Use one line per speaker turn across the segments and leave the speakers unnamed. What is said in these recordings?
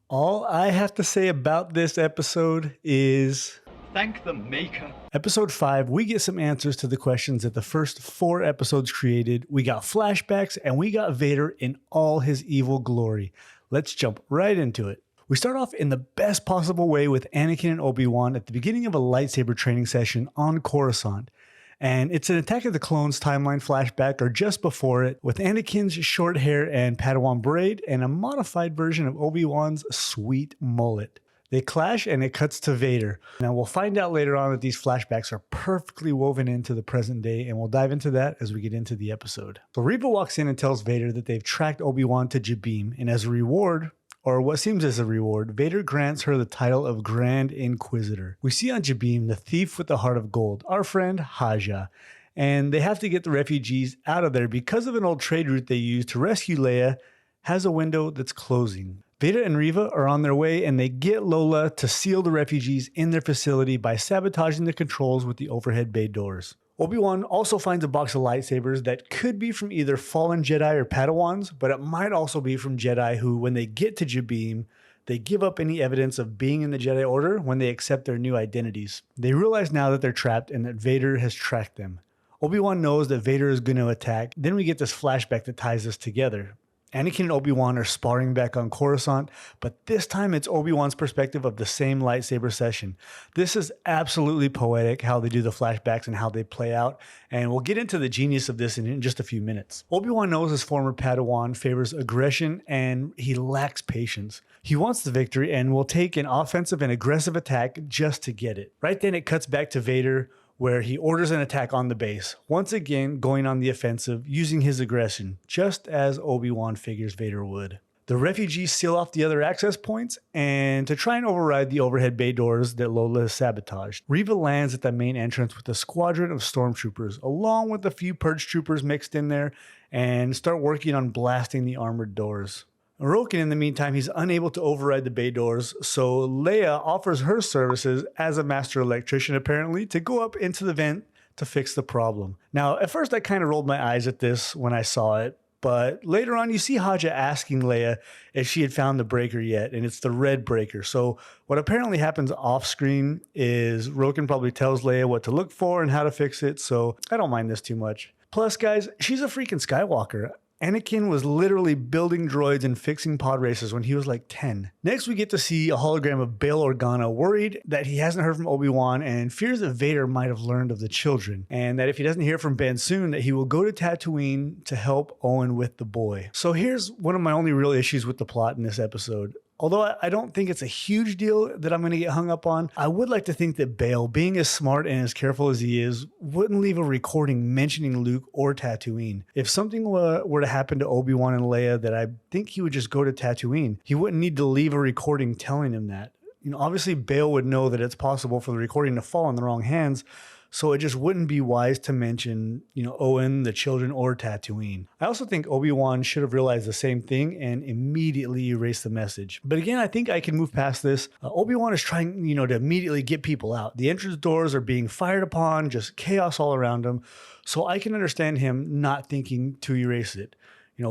All I have to say about this episode is
Thank the Maker.
Episode 5, we get some answers to the questions that the first 4 episodes created. We got flashbacks and we got Vader in all his evil glory. Let's jump right into it. We start off in the best possible way with Anakin and Obi-Wan at the beginning of a lightsaber training session on Coruscant. And it's an Attack of the Clones timeline flashback, or just before it, with Anakin's short hair and Padawan braid and a modified version of Obi-Wan's sweet mullet. They clash and it cuts to Vader. Now we'll find out later on that these flashbacks are perfectly woven into the present day, and we'll dive into that as we get into the episode. So Reva walks in and tells Vader that they've tracked Obi-Wan to Jabim, and as a reward, or what seems as a reward, Vader grants her the title of Grand Inquisitor. We see on Jabim the thief with the heart of gold, our friend Haja, and they have to get the refugees out of there because of an old trade route they use to rescue Leia has a window that's closing. Vader and Reva are on their way and they get Lola to seal the refugees in their facility by sabotaging the controls with the overhead bay doors. Obi-Wan also finds a box of lightsabers that could be from either fallen Jedi or Padawans, but it might also be from Jedi who, when they get to Jabim, they give up any evidence of being in the Jedi Order when they accept their new identities. They realize now that they're trapped and that Vader has tracked them. Obi-Wan knows that Vader is going to attack. Then we get this flashback that ties this together. Anakin and Obi-Wan are sparring back on Coruscant, but this time it's Obi-Wan's perspective of the same lightsaber session. This is absolutely poetic how they do the flashbacks and how they play out, and we'll get into the genius of this in just a few minutes. Obi-Wan knows his former Padawan favors aggression and he lacks patience. He wants the victory and will take an offensive and aggressive attack just to get it. Right then it cuts back to Vader, where he orders an attack on the base, once again going on the offensive, using his aggression, just as Obi-Wan figures Vader would. The refugees seal off the other access points, and to try and override the overhead bay doors that Lola has sabotaged, Reva lands at the main entrance with a squadron of stormtroopers, along with a few purge troopers mixed in there, and start working on blasting the armored doors. Anakin, in the meantime, he's unable to override the bay doors, so Leia offers her services as a master electrician, apparently, to go up into the vent to fix the problem. Now, at first I kind of rolled my eyes at this when I saw it, but later on you see Haja asking Leia if she had found the breaker yet, and it's the red breaker. So what apparently happens off screen is Anakin probably tells Leia what to look for and how to fix it, so I don't mind this too much. Plus, guys, she's a freaking Skywalker. Anakin was literally building droids and fixing pod racers when he was like 10. Next, we get to see a hologram of Bail Organa, worried that he hasn't heard from Obi-Wan and fears that Vader might have learned of the children, and that if he doesn't hear from Ben soon, that he will go to Tatooine to help Owen with the boy. So here's one of my only real issues with the plot in this episode. Although I don't think it's a huge deal that I'm going to get hung up on, I would like to think that Bail, being as smart and as careful as he is, wouldn't leave a recording mentioning Luke or Tatooine. If something were to happen to Obi-Wan and Leia, that I think he would just go to Tatooine. He wouldn't need to leave a recording telling him that. Obviously Bail would know that it's possible for the recording to fall in the wrong hands, so it just wouldn't be wise to mention, Owen, the children, or Tatooine. I also think Obi-Wan should have realized the same thing and immediately erased the message. But again, I think I can move past this. Obi-Wan is trying, to immediately get people out. The entrance doors are being fired upon, just chaos all around him. So I can understand him not thinking to erase it.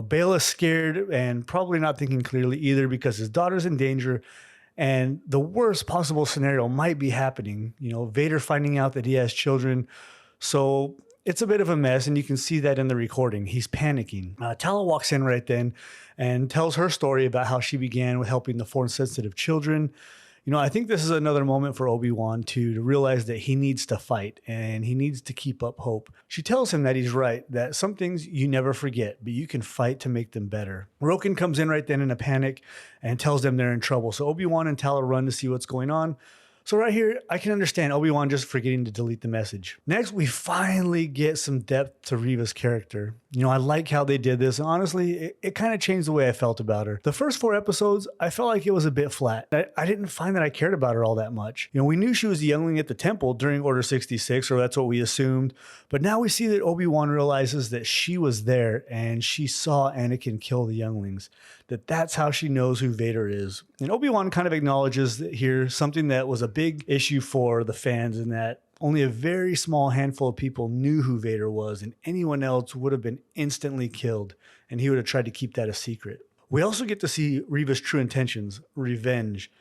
Bail is scared and probably not thinking clearly either because his daughter's in danger. And the worst possible scenario might be happening, Vader finding out that he has children. So it's a bit of a mess, and you can see that in the recording. He's panicking. Tala walks in right then and tells her story about how she began with helping the force-sensitive children. I think this is another moment for Obi-Wan to realize that he needs to fight and he needs to keep up hope. She tells him that he's right, that some things you never forget, but you can fight to make them better. Anakin comes in right then in a panic and tells them they're in trouble. So Obi-Wan and Tala run to see what's going on. So right here, I can understand Obi-Wan just forgetting to delete the message. Next, we finally get some depth to Reva's character. I like how they did this. And honestly, it kind of changed the way I felt about her. The first 4 episodes, I felt like it was a bit flat. I didn't find that I cared about her all that much. We knew she was a youngling at the temple during Order 66, or that's what we assumed. But now we see that Obi-Wan realizes that she was there and she saw Anakin kill the younglings. That's how she knows who Vader is. And Obi-Wan kind of acknowledges that here something that was a big issue for the fans, in that only a very small handful of people knew who Vader was, and anyone else would have been instantly killed, and he would have tried to keep that a secret. We also get to see Reva's true intentions, revenge.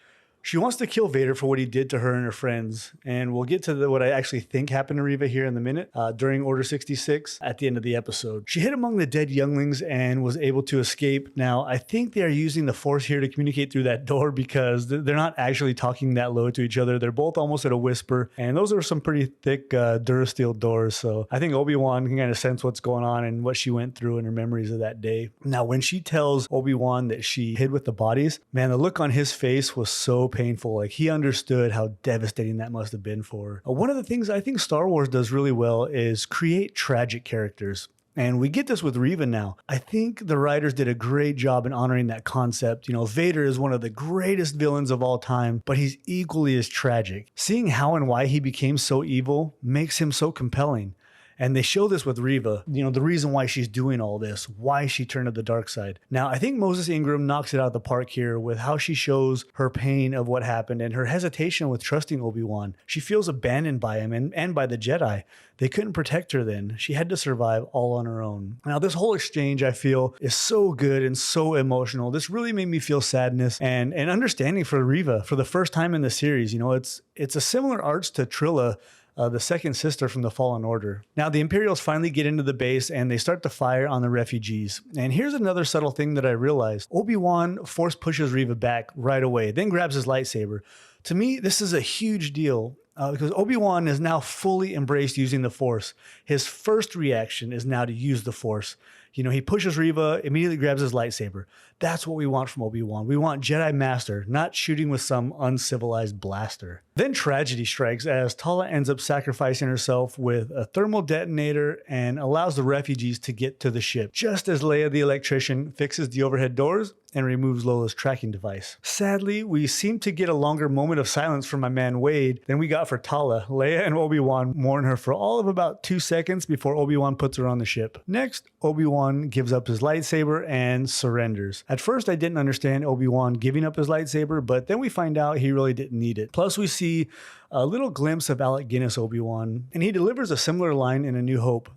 She wants to kill Vader for what he did to her and her friends. And we'll get to what I actually think happened to Reva here in a minute during Order 66 at the end of the episode. She hid among the dead younglings and was able to escape. Now, I think they are using the Force here to communicate through that door because they're not actually talking that low to each other. They're both almost at a whisper. And those are some pretty thick Durasteel doors. So I think Obi-Wan can kind of sense what's going on and what she went through and her memories of that day. Now, when she tells Obi-Wan that she hid with the bodies, man, the look on his face was so painful. Like, he understood how devastating that must have been for her. One of the things I think Star Wars does really well is create tragic characters. And we get this with Reva now. I think the writers did a great job in honoring that concept. You know, Vader is one of the greatest villains of all time, but he's equally as tragic. Seeing how and why he became so evil makes him so compelling. And they show this with Reva, you know, the reason why she's doing all this, why she turned to the dark side. Now, I think Moses Ingram knocks it out of the park here with how she shows her pain of what happened and her hesitation with trusting Obi-Wan. She feels abandoned by him and by the Jedi. They couldn't protect her then. She had to survive all on her own. Now, this whole exchange, I feel, is so good and so emotional. This really made me feel sadness and understanding for Reva for the first time in the series. You know, it's a similar arc to Trilla, the second sister from the Fallen Order. Now, the Imperials finally get into the base and they start to fire on the refugees. And here's another subtle thing that I realized. Obi-Wan force pushes Reva back right away, then grabs his lightsaber. To me, this is a huge deal because Obi-Wan is now fully embraced using the Force. His first reaction is now to use the Force. You know, he pushes Reva, immediately grabs his lightsaber. That's what we want from Obi-Wan. We want Jedi Master, not shooting with some uncivilized blaster. Then tragedy strikes as Tala ends up sacrificing herself with a thermal detonator and allows the refugees to get to the ship, just as Leia the electrician fixes the overhead doors and removes Lola's tracking device. Sadly, we seem to get a longer moment of silence from my man Wade than we got for Tala. Leia and Obi-Wan mourn her for all of about 2 seconds before Obi-Wan puts her on the ship. Next, Obi-Wan gives up his lightsaber and surrenders. At first, I didn't understand Obi-Wan giving up his lightsaber, but then we find out he really didn't need it. Plus, we see a little glimpse of Alec Guinness Obi-Wan, and he delivers a similar line in A New Hope.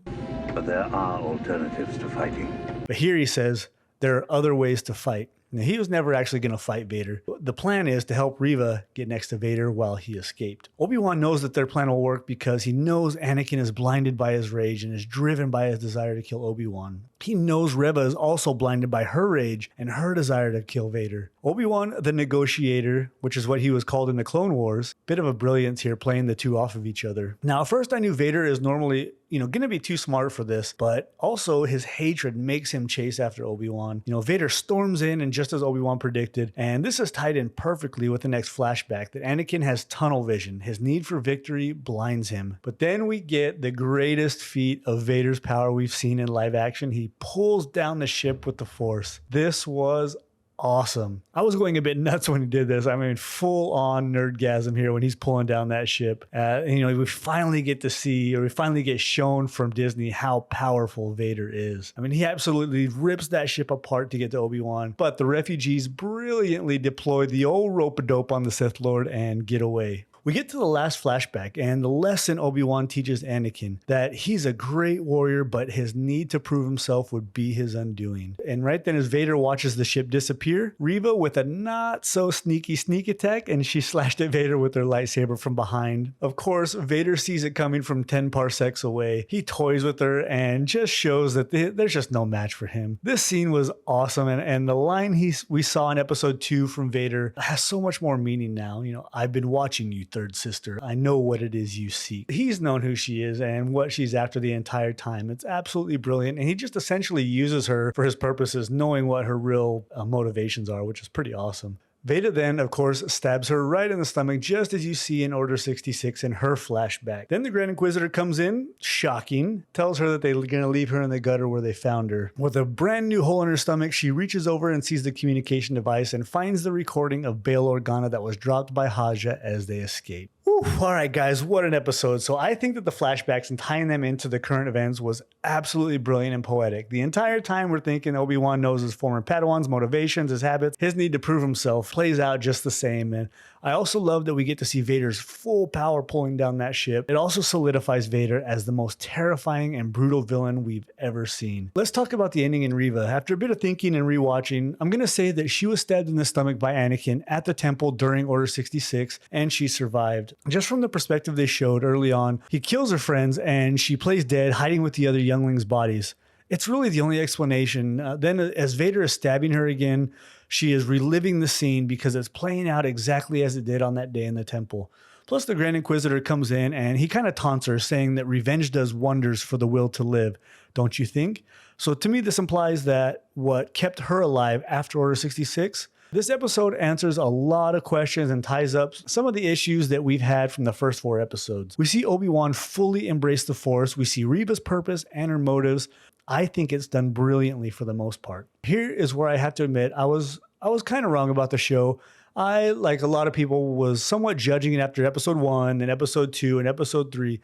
But there are alternatives to fighting.
But here he says, there are other ways to fight. Now, he was never actually going to fight Vader. The plan is to help Reva get next to Vader while he escaped. Obi-Wan knows that their plan will work because he knows Anakin is blinded by his rage and is driven by his desire to kill Obi-Wan. He knows Reva is also blinded by her rage and her desire to kill Vader. Obi-Wan, the negotiator, which is what he was called in the Clone Wars, bit of a brilliance here playing the two off of each other. Now, at first I knew Vader is normally, going to be too smart for this, but also his hatred makes him chase after Obi-Wan. Vader storms in and just as Obi-Wan predicted, and this is tied in perfectly with the next flashback that Anakin has tunnel vision. His need for victory blinds him. But then we get the greatest feat of Vader's power we've seen in live action. He pulls down the ship with the Force. This was awesome. I was going a bit nuts when he did this. I mean, full on nerdgasm here when he's pulling down that ship. We finally get to see, or we finally get shown from Disney how powerful Vader is. I mean, he absolutely rips that ship apart to get to Obi-Wan, but the refugees brilliantly deploy the old rope-a-dope on the Sith Lord and get away. We get to the last flashback and the lesson Obi-Wan teaches Anakin, that he's a great warrior, but his need to prove himself would be his undoing. And right then as Vader watches the ship disappear, Reva with a not so sneaky sneak attack, and she slashed at Vader with her lightsaber from behind. Of course, Vader sees it coming from 10 parsecs away. He toys with her and just shows that there's just no match for him. This scene was awesome, and the line we saw in episode 2 from Vader has so much more meaning now. I've been watching you, third sister. I know what it is you seek. He's known who she is and what she's after the entire time. It's absolutely brilliant. And he just essentially uses her for his purposes, knowing what her real motivations are, which is pretty awesome. Vader then, of course, stabs her right in the stomach, just as you see in Order 66 in her flashback. Then the Grand Inquisitor comes in, shocking, tells her that they're going to leave her in the gutter where they found her. With a brand new hole in her stomach, she reaches over and sees the communication device and finds the recording of Bail Organa that was dropped by Haja as they escape. All right, guys, what an episode. So I think that the flashbacks and tying them into the current events was absolutely brilliant and poetic. The entire time we're thinking Obi-Wan knows his former Padawan's motivations, his habits, his need to prove himself plays out just the same. And I also love that we get to see Vader's full power pulling down that ship. It also solidifies Vader as the most terrifying and brutal villain we've ever seen. Let's talk about the ending in Reva. After a bit of thinking and rewatching, I'm going to say that she was stabbed in the stomach by Anakin at the temple during Order 66, and she survived. Just from the perspective they showed early on, he kills her friends and she plays dead, hiding with the other younglings' bodies. It's really the only explanation. Then as Vader is stabbing her again, she is reliving the scene because it's playing out exactly as it did on that day in the temple. Plus the Grand Inquisitor comes in and he kind of taunts her, saying that revenge does wonders for the will to live. Don't you think? So to me, this implies that what kept her alive after Order 66. This episode answers a lot of questions and ties up some of the issues that we've had from the first 4 episodes. We see Obi-Wan fully embrace the Force. We see Reva's purpose and her motives. I think it's done brilliantly for the most part. Here is where I have to admit I was kind of wrong about the show. I, like a lot of people, was somewhat judging it after episode 1 and episode 2 and episode 3.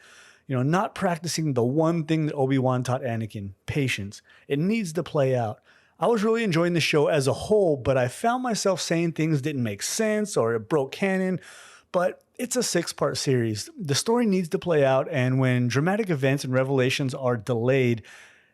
Not practicing the one thing that Obi-Wan taught Anakin, patience. It needs to play out. I was really enjoying the show as a whole, but I found myself saying things didn't make sense or it broke canon. But it's a 6-part series. The story needs to play out, and when dramatic events and revelations are delayed,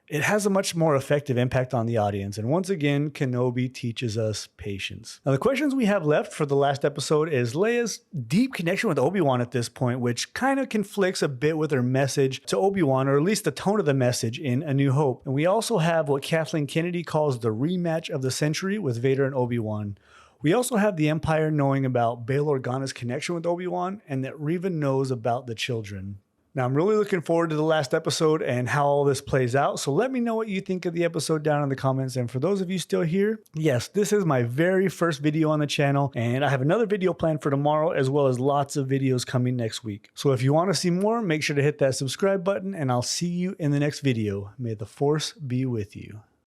it has a much more effective impact on the audience. And once again, Kenobi teaches us patience. Now, the questions we have left for the last episode is Leia's deep connection with Obi-Wan at this point, which kind of conflicts a bit with her message to Obi-Wan, or at least the tone of the message in A New Hope. And we also have what Kathleen Kennedy calls the rematch of the century with Vader and Obi-Wan. We also have the Empire knowing about Bail Organa's connection with Obi-Wan, and that Reva knows about the children. Now, I'm really looking forward to the last episode and how all this plays out. So let me know what you think of the episode down in the comments. And for those of you still here, yes, this is my very first video on the channel. And I have another video planned for tomorrow, as well as lots of videos coming next week. So if you want to see more, make sure to hit that subscribe button, and I'll see you in the next video. May the Force be with you.